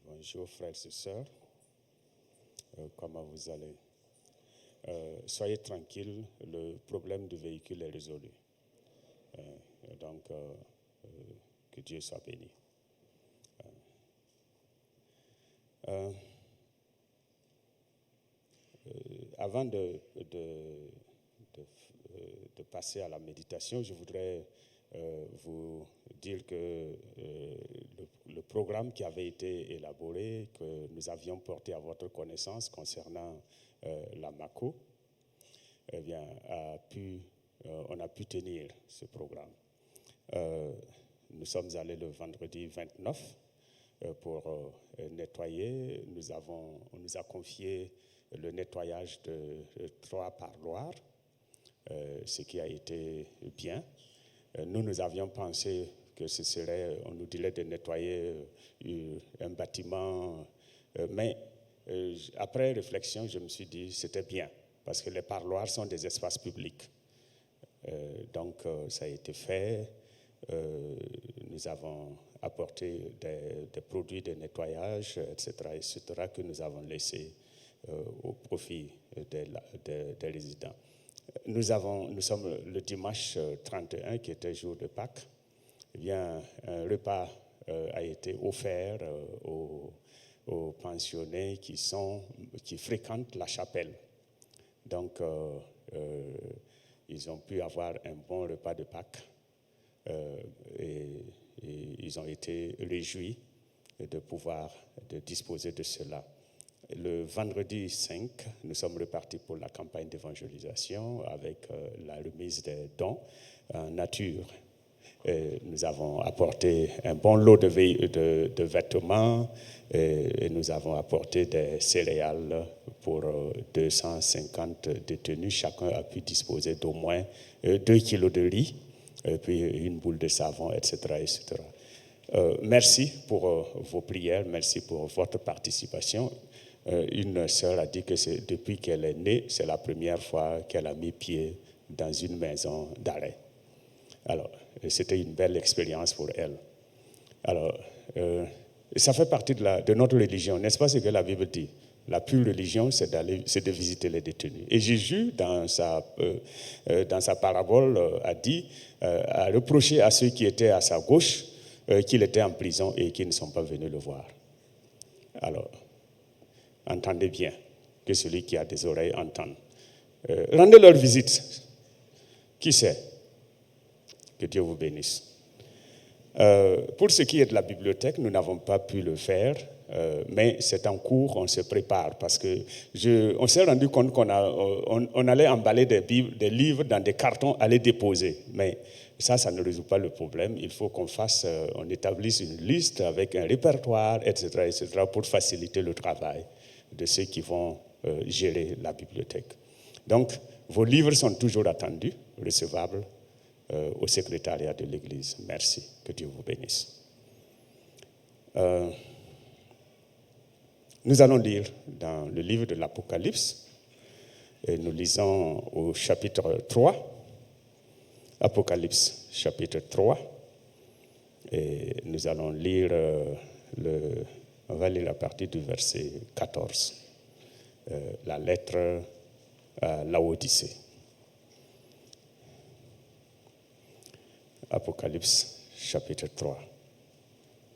Bonjour frères et sœurs, comment vous allez? Soyez tranquilles, le problème du véhicule est résolu. Donc, que Dieu soit béni. Avant de passer à la méditation, je voudrais vous dire que le programme qui avait été élaboré, que nous avions porté à votre connaissance concernant la MACO, eh bien, on a pu tenir ce programme. Nous sommes allés le vendredi 29 pour nettoyer. On nous a confié le nettoyage de 3 parloirs, ce qui a été bien. Nous avions pensé que on nous dirait de nettoyer un bâtiment, mais après réflexion, je me suis dit c'était bien, parce que les parloirs sont des espaces publics. Donc, ça a été fait. Nous avons apporté des produits de nettoyage, etc., que nous avons laissés au profit des résidents. Nous sommes le dimanche 31, qui était jour de Pâques. Eh bien, un repas a été offert aux pensionnés qui fréquentent la chapelle. Donc, ils ont pu avoir un bon repas de Pâques et ils ont été réjouis de disposer de cela. Le vendredi 5, nous sommes repartis pour la campagne d'évangélisation avec la remise des dons en nature. Et nous avons apporté un bon lot de vêtements et nous avons apporté des céréales pour 250 détenus. Chacun a pu disposer d'au moins 2 kilos de riz, et puis une boule de savon, etc., etc. Merci pour vos prières, merci pour votre participation. Une sœur a dit que depuis qu'elle est née, c'est la première fois qu'elle a mis pied dans une maison d'arrêt. Alors, c'était une belle expérience pour elle. Alors, ça fait partie de notre religion, n'est-ce pas ce que la Bible dit? La pure religion, c'est de visiter les détenus. Et Jésus, dans sa parabole, a reproché à ceux qui étaient à sa gauche qu'il était en prison et qui ne sont pas venus le voir. Alors, entendez bien, que celui qui a des oreilles entende. Rendez leur visite. Qui sait? Que Dieu vous bénisse. Pour ce qui est de la bibliothèque, nous n'avons pas pu le faire, mais c'est en cours, on se prépare, parce que on s'est rendu compte qu'on allait emballer des livres dans des cartons, aller déposer, mais ça ne résout pas le problème. Il faut on établisse une liste avec un répertoire, etc., pour faciliter le travail de ceux qui vont gérer la bibliothèque. Donc, vos livres sont toujours attendus, recevables au secrétariat de l'Église. Merci, que Dieu vous bénisse. Nous allons lire dans le livre de l'Apocalypse, et nous lisons au chapitre 3, Apocalypse chapitre 3, et nous allons lire on va lire à partir du verset 14, la lettre à Laodicée. Apocalypse chapitre 3.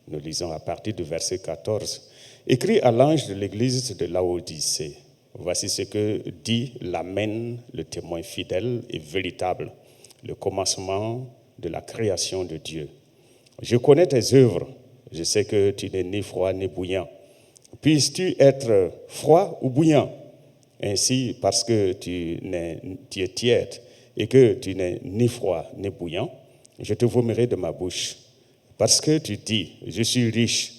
Nous lisons à partir du verset 14. Écrit à l'ange de l'église de Laodicée, voici ce que dit l'Amen, le témoin fidèle et véritable, le commencement de la création de Dieu. Je connais tes œuvres, je sais que tu n'es ni froid ni bouillant. Puisses-tu être froid ou bouillant? Ainsi, parce que tu es tiède et que tu n'es ni froid ni bouillant, je te vomirai de ma bouche. Parce que tu dis, je suis riche,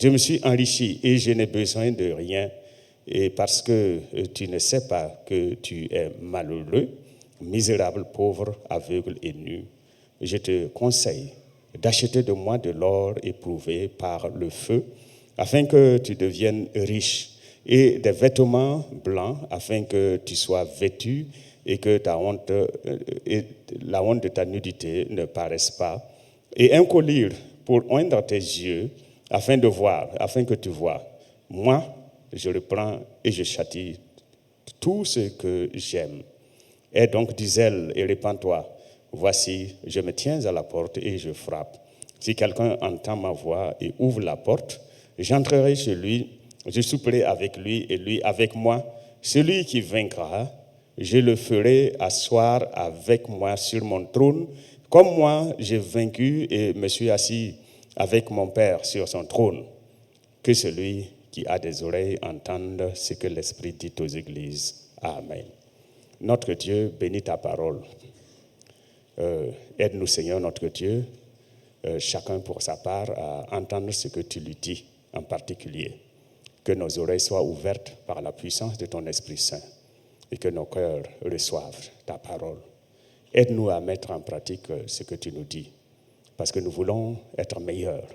je me suis enrichi et je n'ai besoin de rien. Et parce que tu ne sais pas que tu es malheureux, misérable, pauvre, aveugle et nu, je te conseille d'acheter de moi de l'or éprouvé par le feu, afin que tu deviennes riche, et des vêtements blancs, afin que tu sois vêtu et que la honte de ta nudité ne paraisse pas, et un collier pour oindre tes yeux, afin que tu vois. Moi, je reprends et je châtie tout ce que j'aime. Aie donc du zèle et répands-toi. Voici, je me tiens à la porte et je frappe. Si quelqu'un entend ma voix et ouvre la porte, j'entrerai chez lui, je souperai avec lui et lui avec moi. Celui qui vaincra, je le ferai asseoir avec moi sur mon trône, comme moi j'ai vaincu et me suis assis avec mon Père sur son trône. Que celui qui a des oreilles entende ce que l'Esprit dit aux églises. Amen. Notre Dieu, bénis ta parole. Aide-nous, Seigneur, notre Dieu, chacun pour sa part, à entendre ce que tu lui dis en particulier. Que nos oreilles soient ouvertes par la puissance de ton Esprit Saint et que nos cœurs reçoivent ta parole. Aide-nous à mettre en pratique ce que tu nous dis, parce que nous voulons être meilleurs.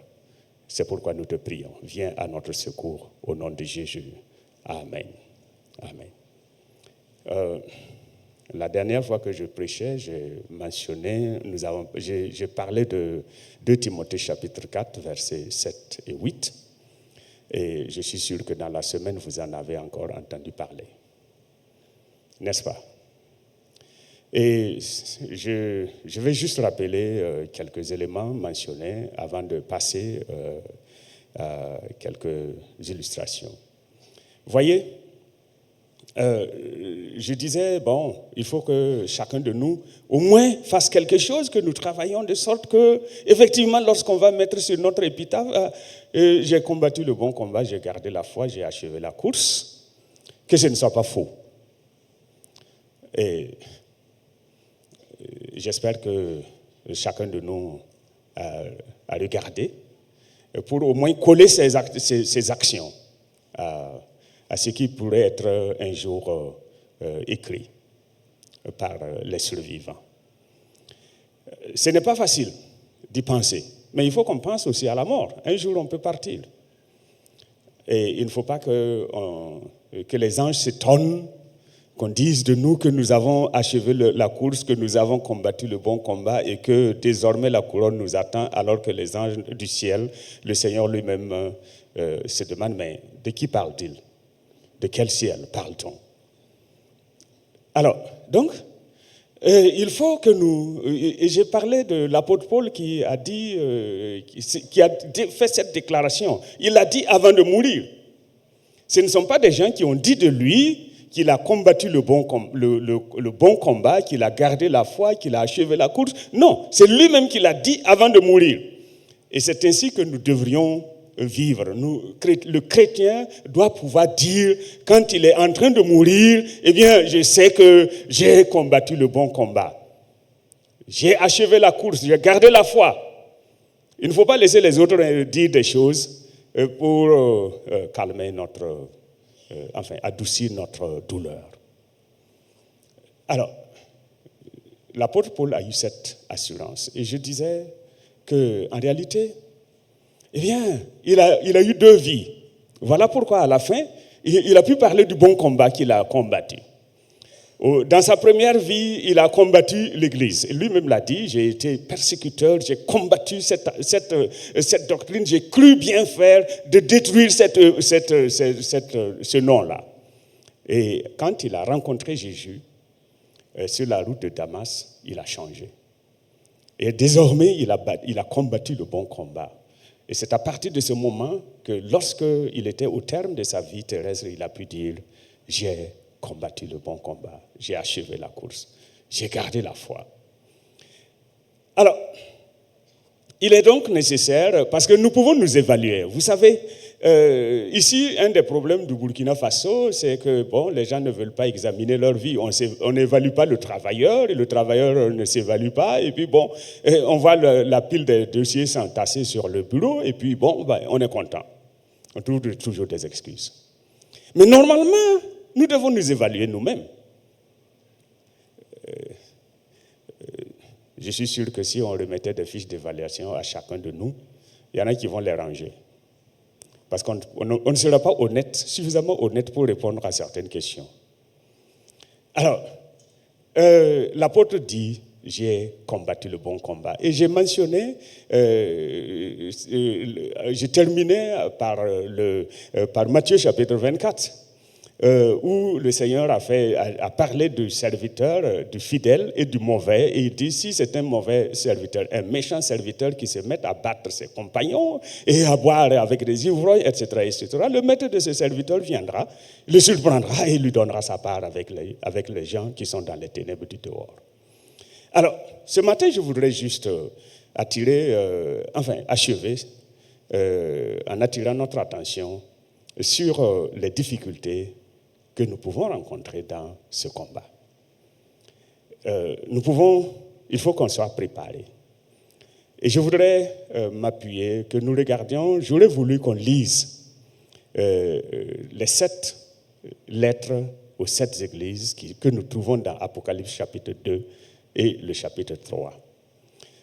C'est pourquoi nous te prions. Viens à notre secours au nom de Jésus. Amen. Amen. La dernière fois que je prêchais, j'ai mentionné, j'ai parlé de 2 Timothée chapitre 4, versets 7 et 8. Et je suis sûr que dans la semaine, vous en avez encore entendu parler. N'est-ce pas? Et je vais juste rappeler quelques éléments mentionnés avant de passer à quelques illustrations. Voyez, je disais, bon, il faut que chacun de nous, au moins, fasse quelque chose, que nous travaillons de sorte que, effectivement, lorsqu'on va mettre sur notre épitaphe, j'ai combattu le bon combat, j'ai gardé la foi, j'ai achevé la course, que ce ne soit pas faux. Et j'espère que chacun de nous a regardé pour au moins coller ses actions à ce qui pourrait être un jour écrit par les survivants. Ce n'est pas facile d'y penser, mais il faut qu'on pense aussi à la mort. Un jour, on peut partir. Et il ne faut pas que les anges s'étonnent, qu'on dise de nous que nous avons achevé la course, que nous avons combattu le bon combat et que désormais la couronne nous attend, alors que les anges du ciel, le Seigneur lui-même se demande, mais de qui parle-t-il? De quel ciel parle-t-on? Alors, donc, il faut que nous... Et j'ai parlé de l'apôtre Paul qui a dit, qui a fait cette déclaration. Il l'a dit avant de mourir. Ce ne sont pas des gens qui ont dit de lui qu'il a combattu le bon combat, qu'il a gardé la foi, qu'il a achevé la course. Non, c'est lui-même qui l'a dit avant de mourir. Et c'est ainsi que nous devrions vivre. Le chrétien doit pouvoir dire, quand il est en train de mourir, eh bien, je sais que j'ai combattu le bon combat. J'ai achevé la course, j'ai gardé la foi. Il ne faut pas laisser les autres dire des choses pour calmer adoucir notre douleur. Alors, l'apôtre Paul a eu cette assurance. Et je disais qu'en réalité, eh bien, il a eu 2 vies. Voilà pourquoi, à la fin, il a pu parler du bon combat qu'il a combattu. Dans sa première vie, il a combattu l'Église. Lui-même l'a dit, j'ai été persécuteur, j'ai combattu cette doctrine, j'ai cru bien faire de détruire ce nom-là. Et quand il a rencontré Jésus sur la route de Damas, il a changé. Et désormais, il a combattu le bon combat. Et c'est à partir de ce moment que lorsqu'il était au terme de sa vie terrestre, il a pu dire, j'ai combattu le bon combat, j'ai achevé la course, j'ai gardé la foi. Alors, il est donc nécessaire, parce que nous pouvons nous évaluer. Vous savez, ici, un des problèmes du Burkina Faso, c'est que les gens ne veulent pas examiner leur vie. On n'évalue pas le travailleur, et le travailleur ne s'évalue pas. Et puis on voit la pile de dossiers s'entasser sur le bureau, et puis on est content. On trouve toujours des excuses. Mais normalement, nous devons nous évaluer nous-mêmes. Je suis sûr que si on remettait des fiches d'évaluation à chacun de nous, il y en a qui vont les ranger. Parce qu'on ne sera pas suffisamment honnête pour répondre à certaines questions. Alors, l'apôtre dit, j'ai combattu le bon combat. Et j'ai mentionné, j'ai terminé par Matthieu chapitre 24, où le Seigneur a parlé du serviteur, du fidèle et du mauvais. Et il dit, si c'est un mauvais serviteur, un méchant serviteur qui se met à battre ses compagnons et à boire avec des ivrognes, etc., le maître de ce serviteur viendra, le surprendra et lui donnera sa part avec les gens qui sont dans les ténèbres du dehors. Alors, ce matin, je voudrais juste achever en attirant notre attention sur les difficultés que nous pouvons rencontrer dans ce combat. Il faut qu'on soit préparé. Et je voudrais m'appuyer, que nous regardions, j'aurais voulu qu'on lise les 7 lettres aux 7 églises que nous trouvons dans Apocalypse chapitre 2 et le chapitre 3.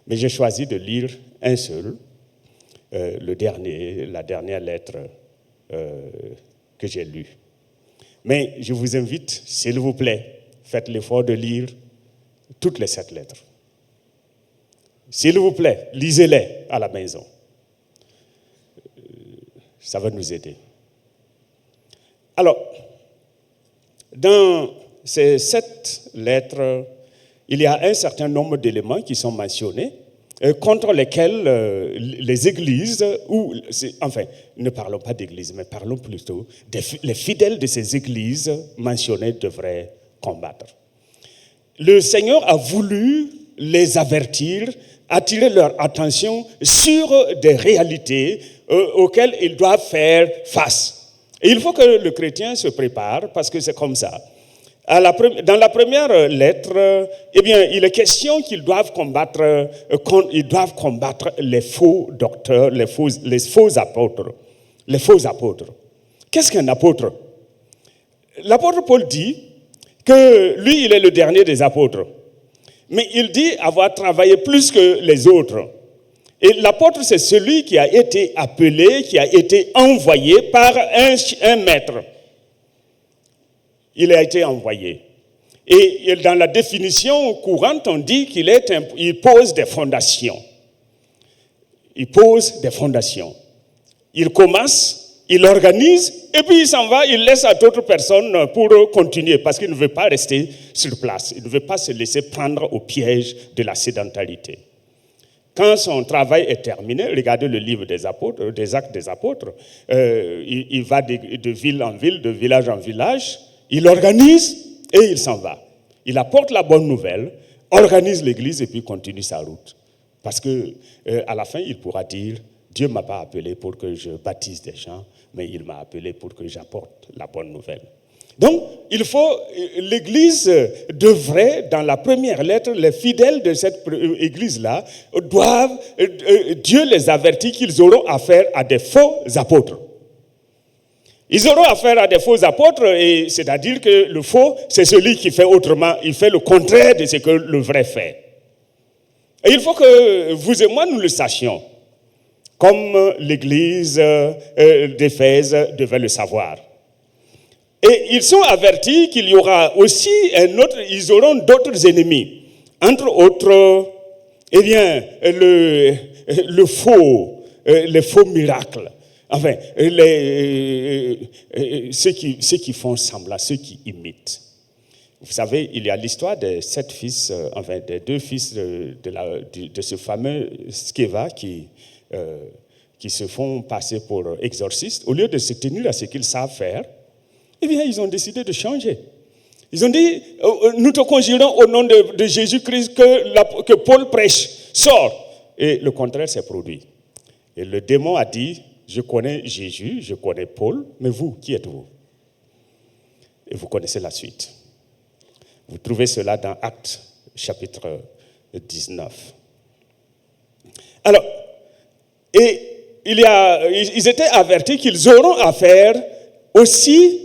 Mais j'ai choisi de lire un seul, la dernière lettre que j'ai lue. Mais je vous invite, s'il vous plaît, faites l'effort de lire toutes les 7 lettres. S'il vous plaît, lisez-les à la maison. Ça va nous aider. Alors, dans ces 7 lettres, il y a un certain nombre d'éléments qui sont mentionnés contre lesquels les églises, ne parlons pas d'églises, mais parlons plutôt les fidèles de ces églises mentionnées devraient combattre. Le Seigneur a voulu les avertir, attirer leur attention sur des réalités auxquelles ils doivent faire face. Et il faut que le chrétien se prépare parce que c'est comme ça. Dans la première lettre, il est question qu'ils doivent combattre les faux docteurs, les faux apôtres. Les faux apôtres. Qu'est-ce qu'un apôtre? L'apôtre Paul dit que lui, il est le dernier des apôtres. Mais il dit avoir travaillé plus que les autres. Et l'apôtre, c'est celui qui a été appelé, qui a été envoyé par un maître. Il a été envoyé. Et dans la définition courante, on dit qu'il pose des fondations. Il pose des fondations. Il commence, il organise, et puis il s'en va, il laisse à d'autres personnes pour continuer, parce qu'il ne veut pas rester sur place. Il ne veut pas se laisser prendre au piège de la sédentarité. Quand son travail est terminé, regardez le livre des apôtres, des actes des apôtres, il va de ville en ville, de village en village, il organise et il s'en va. Il apporte la bonne nouvelle, organise l'église et puis continue sa route. Parce qu'à la fin, il pourra dire, Dieu ne m'a pas appelé pour que je baptise des gens, mais il m'a appelé pour que j'apporte la bonne nouvelle. Donc, l'église devrait, dans la première lettre, les fidèles de cette église-là, Dieu les avertit qu'ils auront affaire à des faux apôtres. Ils auront affaire à des faux apôtres, et c'est-à-dire que le faux, c'est celui qui fait autrement, il fait le contraire de ce que le vrai fait. Et il faut que vous et moi, nous le sachions, comme l'église d'Éphèse devait le savoir. Et ils sont avertis qu'il y aura aussi ils auront d'autres ennemis. Entre autres, les faux miracles. Enfin, ceux qui font semblant, ceux qui imitent. Vous savez, il y a l'histoire des 7 fils, des 2 fils de ce fameux Sceva qui se font passer pour exorcistes. Au lieu de se tenir à ce qu'ils savent faire, ils ont décidé de changer. Ils ont dit, nous te conjurons au nom de Jésus-Christ que Paul prêche, sors. Et le contraire s'est produit. Et le démon a dit, je connais Jésus, je connais Paul, mais vous, qui êtes-vous? Et vous connaissez la suite. Vous trouvez cela dans Actes, chapitre 19. Alors, ils étaient avertis qu'ils auront affaire aussi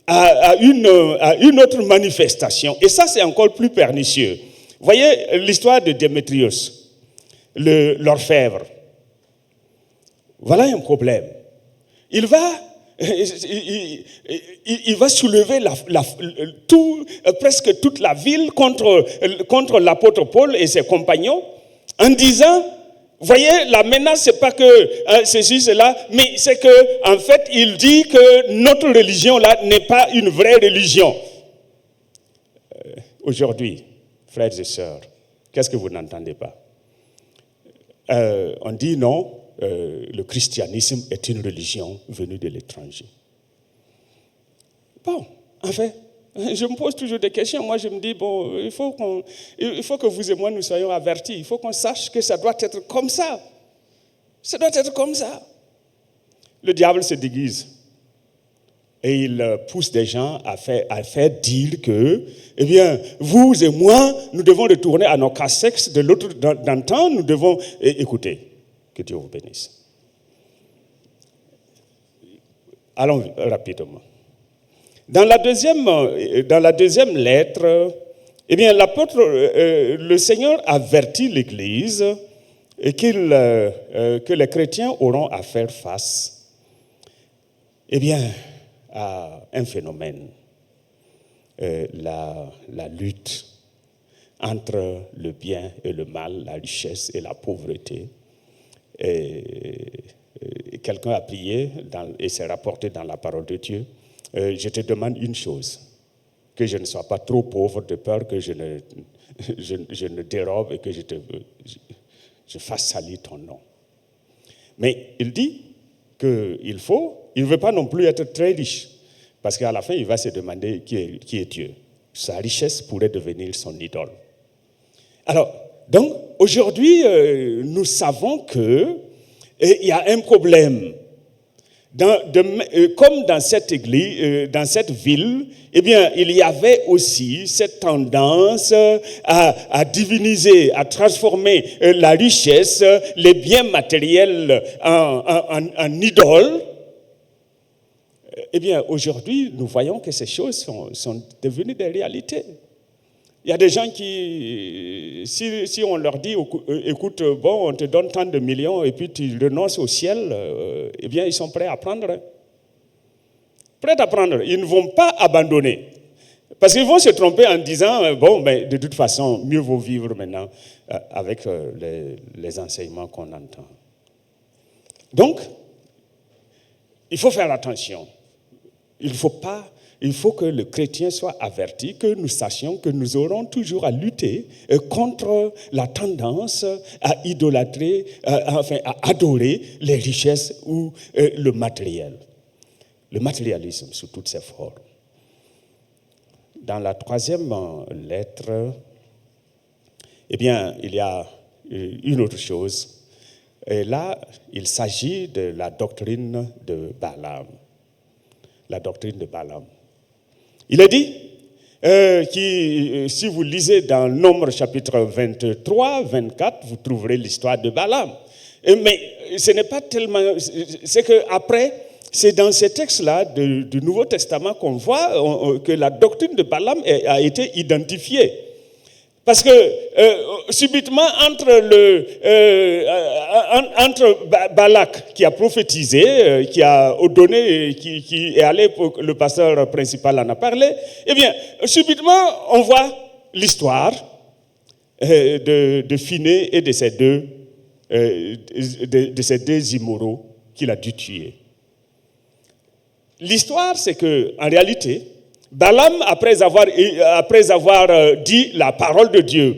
à une autre manifestation. Et ça, c'est encore plus pernicieux. Vous voyez l'histoire de Démétrios, l'orfèvre. Voilà un problème. Il va il va soulever presque toute la ville contre l'apôtre Paul et ses compagnons en disant, voyez, la menace, c'est pas que ceci, cela, mais c'est que, en fait, il dit que notre religion là n'est pas une vraie religion. Aujourd'hui, frères et sœurs, qu'est-ce que vous n'entendez pas? On dit non, le christianisme est une religion venue de l'étranger. Bon, en fait, je me pose toujours des questions. Moi, je me dis, bon, il faut que vous et moi, nous soyons avertis. Il faut qu'on sache que ça doit être comme ça. Ça doit être comme ça. Le diable se déguise. Et il pousse des gens à faire dire que, eh bien, vous et moi, nous devons retourner à nos cassex de l'autre d'antan, nous devons écouter. Que Dieu vous bénisse. Allons rapidement. Dans la deuxième lettre, eh bien, le Seigneur avertit l'Église et que les chrétiens auront à faire face, eh bien, à un phénomène, la lutte entre le bien et le mal, la richesse et la pauvreté. Quelqu'un a prié et s'est rapporté dans la parole de Dieu. Je te demande une chose, que je ne sois pas trop pauvre de peur que je ne dérobe et que je fasse salir ton nom. Mais il dit qu'il ne veut pas non plus être très riche, parce qu'à la fin, il va se demander qui est Dieu. Sa richesse pourrait devenir son idole. Alors, donc, aujourd'hui, nous savons qu'il y a un problème. Comme dans cette église, dans cette ville, eh bien, il y avait aussi cette tendance à diviniser, à transformer la richesse, les biens matériels en idoles. Eh bien, aujourd'hui, nous voyons que ces choses sont devenues des réalités. Il y a des gens qui, si on leur dit, écoute, bon, on te donne tant de millions et puis tu renonces au ciel, eh bien, ils sont prêts à prendre. Prêts à prendre. Ils ne vont pas abandonner. Parce qu'ils vont se tromper en disant, bon, ben, de toute façon, mieux vaut vivre maintenant avec les enseignements qu'on entend. Donc, il faut faire attention. Il faut que le chrétien soit averti, que nous sachions que nous aurons toujours à lutter contre la tendance à idolâtrer, à adorer les richesses ou le matériel. Le matérialisme sous toutes ses formes. Dans la troisième lettre, eh bien, il y a une autre chose. Et là, il s'agit de la doctrine de Balaam. La doctrine de Balaam. Il est dit, si vous lisez dans Nombre chapitre 23, 24, vous trouverez l'histoire de Balaam. Mais ce n'est pas tellement... C'est qu'après, c'est dans ces textes-là du Nouveau Testament qu'on voit que la doctrine de Balaam a été identifiée. Parce que subitement, entre Balak qui a prophétisé, qui a donné, qui est allé, le pasteur principal en a parlé, eh bien, subitement, on voit l'histoire de Phiné et de ces deux immoraux qu'il a dû tuer. L'histoire, c'est qu'en réalité, Balaam, après avoir dit la parole de Dieu,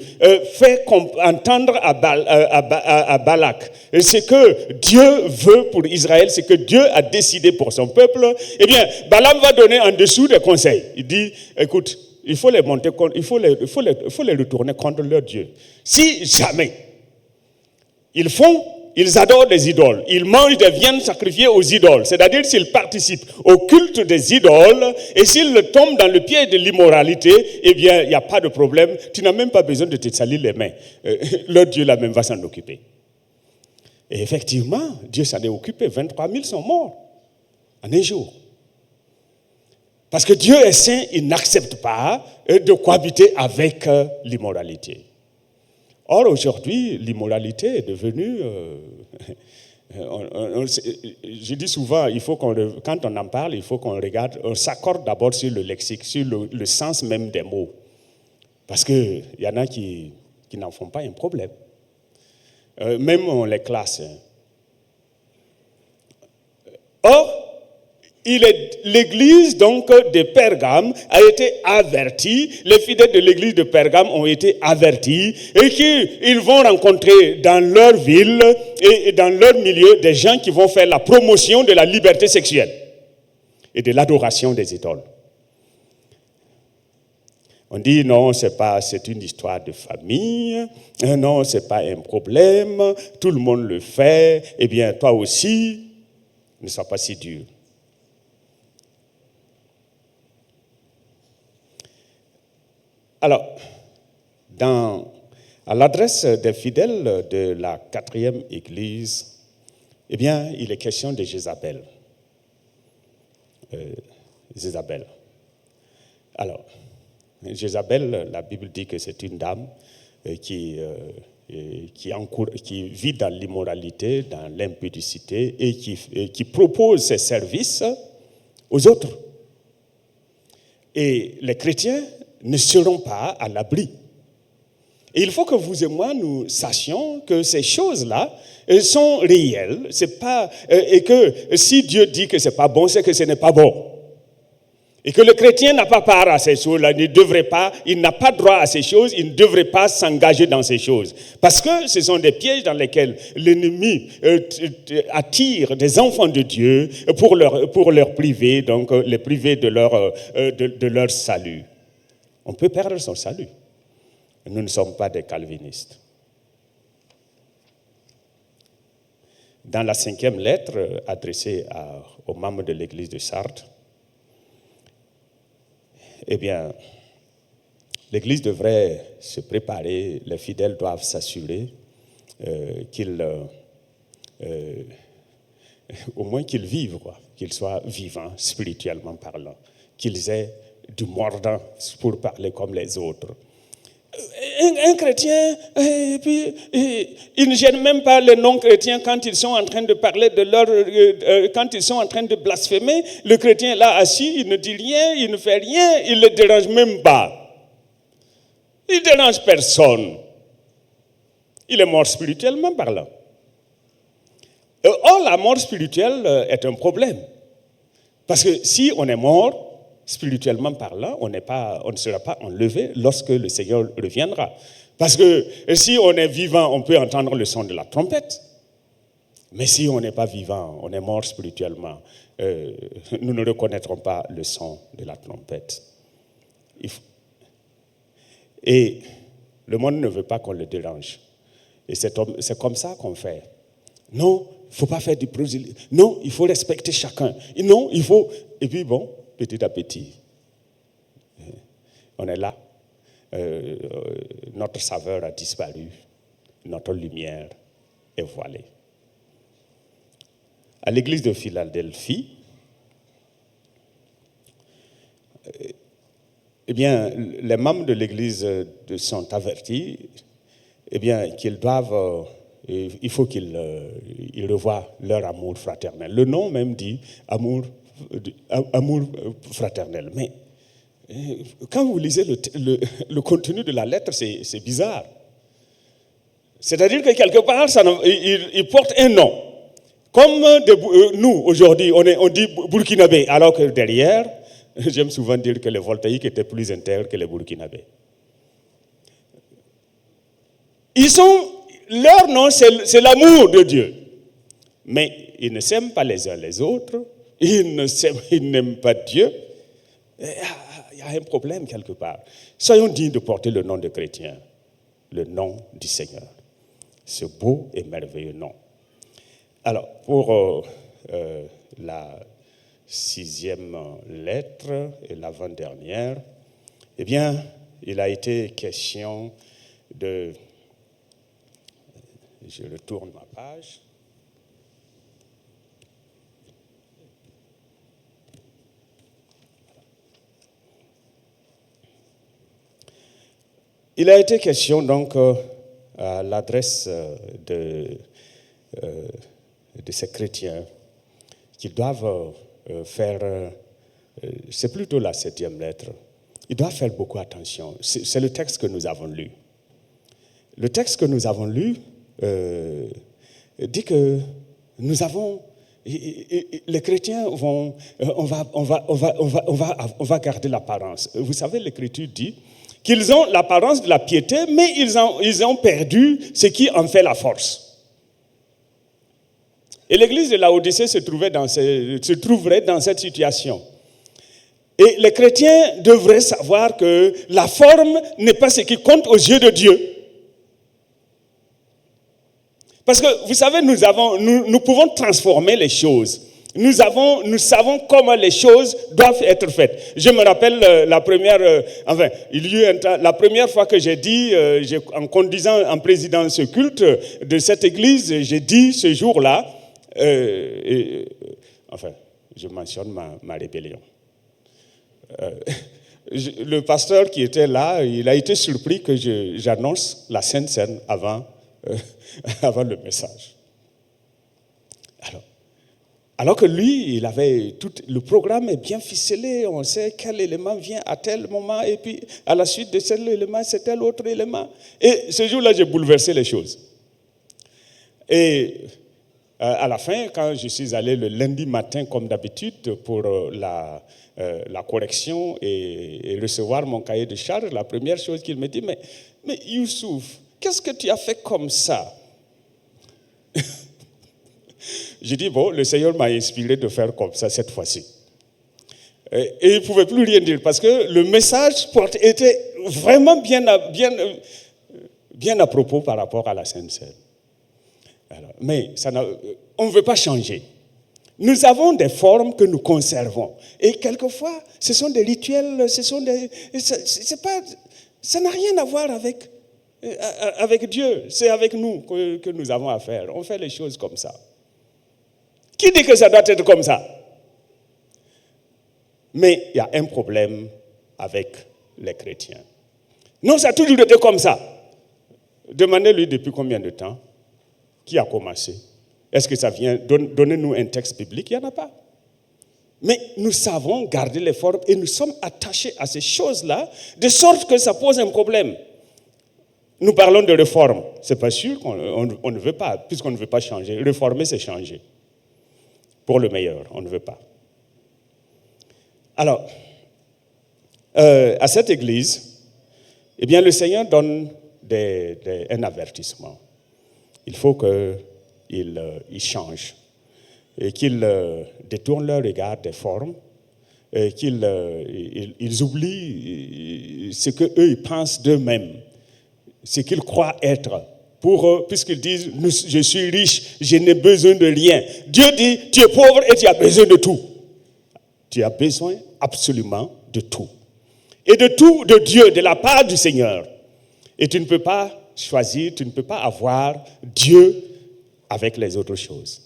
fait entendre à Balak ce que Dieu veut pour Israël, ce que Dieu a décidé pour son peuple. Eh bien, Balaam va donner en dessous des conseils. Il dit, écoute, il faut les retourner contre leur Dieu. Si jamais ils adorent des idoles, ils mangent des viandes sacrifiées aux idoles, c'est-à-dire s'ils participent au culte des idoles et s'ils tombent dans le piège de l'immoralité, eh bien, il n'y a pas de problème, tu n'as même pas besoin de te salir les mains. Leur Dieu là-même va s'en occuper. Et effectivement, Dieu s'en est occupé, 23 000 sont morts en un jour. Parce que Dieu est saint, il n'accepte pas de cohabiter avec l'immoralité. Or, aujourd'hui, l'immoralité est devenue Je dis souvent, quand on en parle, il faut qu'on regarde, on s'accorde d'abord sur le lexique, sur le sens même des mots. Parce qu'il y en a qui n'en font pas un problème. Même on les classe. Or, l'église donc de Pergame a été avertie, les fidèles de l'église de Pergame ont été avertis et qu'ils vont rencontrer dans leur ville et dans leur milieu des gens qui vont faire la promotion de la liberté sexuelle et de l'adoration des idoles. On dit non, c'est une histoire de famille, non, c'est pas un problème, tout le monde le fait, eh bien toi aussi, ne sois pas si dur. Alors, à l'adresse des fidèles de la 4e église, eh bien, il est question de Jézabel. Jézabel. Alors, Jézabel, la Bible dit que c'est une dame qui vit dans l'immoralité, dans l'impudicité et qui propose ses services aux autres. Et les chrétiens ne seront pas à l'abri. Et il faut que vous et moi, nous sachions que ces choses-là sont réelles. Et que si Dieu dit que ce n'est pas bon, c'est que ce n'est pas bon. Et que le chrétien n'a pas part à ces choses-là, il n'a pas droit à ces choses, il ne devrait pas s'engager dans ces choses. Parce que ce sont des pièges dans lesquels l'ennemi attire des enfants de Dieu pour leur priver, donc les priver de leur salut. On peut perdre son salut. Nous ne sommes pas des calvinistes. Dans la 5e lettre adressée aux membres de l'église de Sardes, eh bien, l'église devrait se préparer, les fidèles doivent s'assurer au moins qu'ils vivent, qu'ils soient vivants, spirituellement parlant, qu'ils aient du mordant pour parler comme les autres. Un chrétien, et puis, il ne gêne même pas les non-chrétiens quand ils sont en train de parler quand ils sont en train de blasphémer. Le chrétien est là assis, il ne dit rien, il ne fait rien, il ne le dérange même pas. Il ne dérange personne. Il est mort spirituellement parlant. Or, la mort spirituelle est un problème. Parce que si on est mort, spirituellement parlant, on ne sera pas enlevé lorsque le Seigneur reviendra. Parce que si on est vivant, on peut entendre le son de la trompette. Mais si on n'est pas vivant, on est mort spirituellement, nous ne reconnaîtrons pas le son de la trompette. Et le monde ne veut pas qu'on le dérange. Et c'est comme ça qu'on fait. Non, il ne faut pas faire du prosélytisme. Non, il faut respecter chacun. Non, il faut... Et puis bon, petit à petit, on est là. Notre saveur a disparu. Notre lumière est voilée. À l'église de Philadelphie, eh bien, les membres de l'église sont avertis, eh bien, qu'il faut qu'ils revoient leur amour fraternel. Le nom même dit amour fraternel. Mais quand vous lisez le contenu de la lettre, c'est bizarre. C'est-à-dire que quelque part, il porte un nom. Comme nous, aujourd'hui, on dit burkinabé, alors que derrière, j'aime souvent dire que les voltaïques étaient plus intègres que les burkinabés. Leur nom, c'est l'amour de Dieu. Mais ils ne s'aiment pas les uns les autres. Ils n'aiment pas Dieu. Il y a un problème quelque part. Soyons dignes de porter le nom de chrétien, le nom du Seigneur. Ce beau et merveilleux nom. Alors, pour la 6e lettre et l'avant-dernière, eh bien, il a été question de... Je retourne ma page. Il a été question donc à l'adresse de ces chrétiens qu'ils doivent faire, c'est plutôt la 7e lettre, ils doivent faire beaucoup attention. C'est le texte que nous avons lu. Le texte que nous avons lu dit que nous avons, les chrétiens vont, on va garder l'apparence. Vous savez, l'Écriture dit qu'ils ont l'apparence de la piété, mais ils ont perdu ce qui en fait la force. Et l'église de Laodicée se trouverait dans cette situation. Et les chrétiens devraient savoir que la forme n'est pas ce qui compte aux yeux de Dieu. Parce que, vous savez, nous pouvons transformer les choses. Nous savons comment les choses doivent être faites. Je me rappelle la première fois que j'ai dit, en présidant ce culte de cette église, j'ai dit ce jour-là, je mentionne ma rébellion. Le pasteur qui était là, il a été surpris que j'annonce la Sainte Seine avant le message. Alors que lui, il avait le programme est bien ficelé, on sait quel élément vient à tel moment, et puis à la suite de tel élément, c'est tel autre élément. Et ce jour-là, j'ai bouleversé les choses. Et à la fin, quand je suis allé le lundi matin, comme d'habitude, pour la correction et recevoir mon cahier de charge, la première chose qu'il me dit, mais Youssouf, qu'est-ce que tu as fait comme ça? J'ai dit, bon, le Seigneur m'a inspiré de faire comme ça cette fois-ci. Et il ne pouvait plus rien dire parce que le message était vraiment bien à propos par rapport à la Sainte Seine. Mais on ne veut pas changer. Nous avons des formes que nous conservons. Et quelquefois, ce sont des rituels, ça n'a rien à voir avec Dieu. C'est avec nous que nous avons à faire. On fait les choses comme ça. Qui dit que ça doit être comme ça? Mais il y a un problème avec les chrétiens. Non, ça a toujours été comme ça. Demandez-lui depuis combien de temps? Qui a commencé? Est-ce que ça vient? Donnez-nous un texte biblique, il n'y en a pas. Mais nous savons garder les formes et nous sommes attachés à ces choses-là, de sorte que ça pose un problème. Nous parlons de réforme. Ce n'est pas sûr qu'on ne veut pas, puisqu'on ne veut pas changer. Réformer, c'est changer. Pour le meilleur, on ne veut pas. Alors, à cette église, eh bien, le Seigneur donne un avertissement. Il faut qu'ils changent et qu'ils détournent leur regard des formes, et qu'ils oublient ce qu'eux ils pensent d'eux-mêmes, ce qu'ils croient être. Pour eux, puisqu'ils disent, je suis riche, je n'ai besoin de rien. Dieu dit, tu es pauvre et tu as besoin de tout. Tu as besoin absolument de tout. Et de tout de Dieu, de la part du Seigneur. Et tu ne peux pas choisir, tu ne peux pas avoir Dieu avec les autres choses.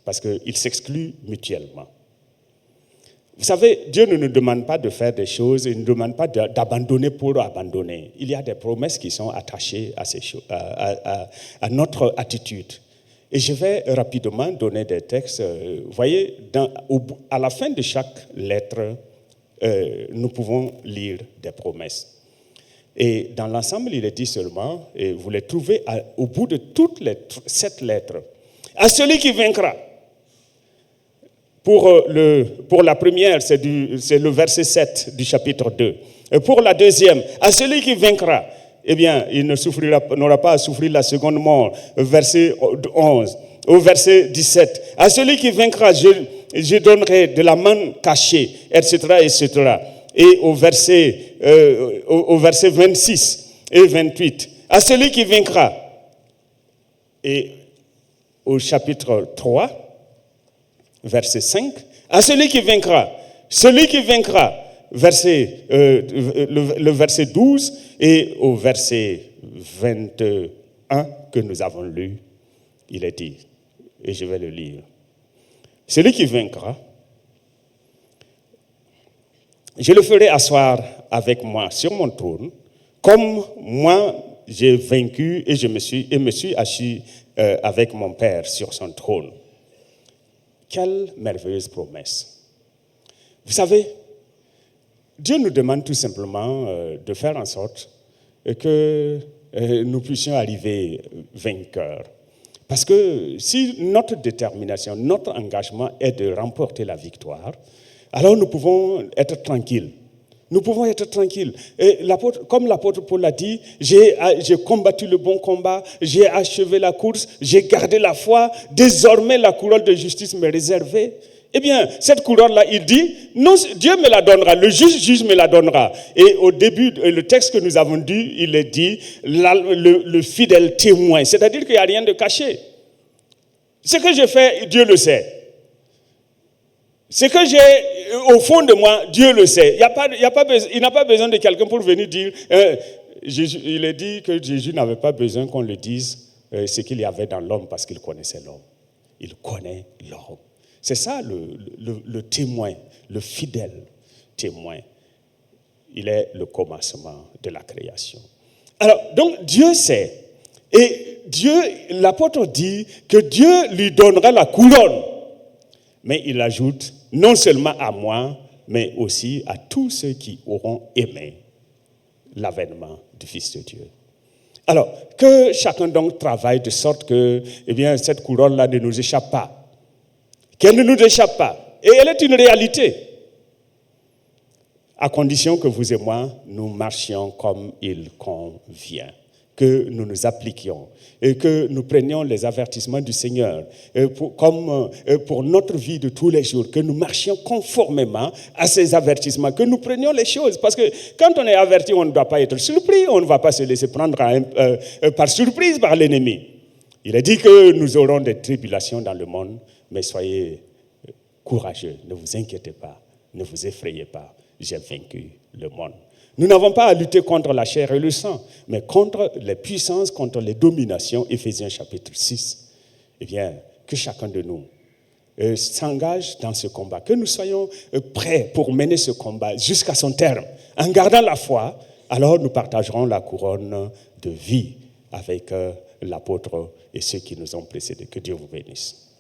Parce qu'ils s'excluent mutuellement. Vous savez, Dieu ne nous demande pas de faire des choses, il ne nous demande pas d'abandonner pour abandonner. Il y a des promesses qui sont attachées à ces choses, à notre attitude. Et je vais rapidement donner des textes. Vous voyez, à la fin de chaque lettre, nous pouvons lire des promesses. Et dans l'ensemble, il est dit seulement, et vous les trouvez au bout de toutes les 7 lettres, à celui qui vaincra. Pour la première, c'est le verset 7 du chapitre 2. Et pour la deuxième, à celui qui vaincra, eh bien, il n'aura pas à souffrir la seconde mort. Verset 11. Au verset 17, à celui qui vaincra, je donnerai de la manne cachée, etc., etc. Et au verset 26 et 28, à celui qui vaincra. Et au chapitre 3, verset 5, à celui qui vaincra, le verset 12 et au verset 21 que nous avons lu, il est dit, et je vais le lire. Celui qui vaincra, je le ferai asseoir avec moi sur mon trône, comme moi j'ai vaincu et me suis assis avec mon Père sur son trône. Quelle merveilleuse promesse. Vous savez, Dieu nous demande tout simplement de faire en sorte que nous puissions arriver vainqueurs. Parce que si notre détermination, notre engagement est de remporter la victoire, alors nous pouvons être tranquilles. Nous pouvons être tranquilles. Et comme l'apôtre Paul l'a dit, j'ai combattu le bon combat, j'ai achevé la course, j'ai gardé la foi, désormais la couronne de justice m'est réservée. Eh bien, cette couronne-là, il dit, non, Dieu me la donnera, le juge me la donnera. Et au début, le texte que nous avons dit, il est dit, le fidèle témoin, c'est-à-dire qu'il n'y a rien de caché. Ce que j'ai fait, Dieu le sait. Ce que j'ai au fond de moi, Dieu le sait. Il n'a pas besoin de quelqu'un pour venir dire, il est dit que Jésus n'avait pas besoin qu'on le dise ce qu'il y avait dans l'homme parce qu'il connaissait l'homme. Il connaît l'homme. C'est ça le témoin, le fidèle témoin. Il est le commencement de la création. Alors, donc Dieu sait. Et l'apôtre dit que Dieu lui donnera la couronne. Mais il ajoute, non seulement à moi, mais aussi à tous ceux qui auront aimé l'avènement du Fils de Dieu. Alors, que chacun donc travaille de sorte que cette couronne-là ne nous échappe pas. Qu'elle ne nous échappe pas. Et elle est une réalité. À condition que vous et moi, nous marchions comme il convient. Que nous nous appliquions et que nous prenions les avertissements du Seigneur pour notre vie de tous les jours, que nous marchions conformément à ces avertissements, que nous prenions les choses. Parce que quand on est averti, on ne doit pas être surpris, on ne va pas se laisser prendre par surprise par l'ennemi. Il est dit que nous aurons des tribulations dans le monde, mais soyez courageux, ne vous inquiétez pas, ne vous effrayez pas, j'ai vaincu le monde. Nous n'avons pas à lutter contre la chair et le sang, mais contre les puissances, contre les dominations, Éphésiens chapitre 6. Eh bien, que chacun de nous s'engage dans ce combat, que nous soyons prêts pour mener ce combat jusqu'à son terme. En gardant la foi, alors nous partagerons la couronne de vie avec l'apôtre et ceux qui nous ont précédés. Que Dieu vous bénisse.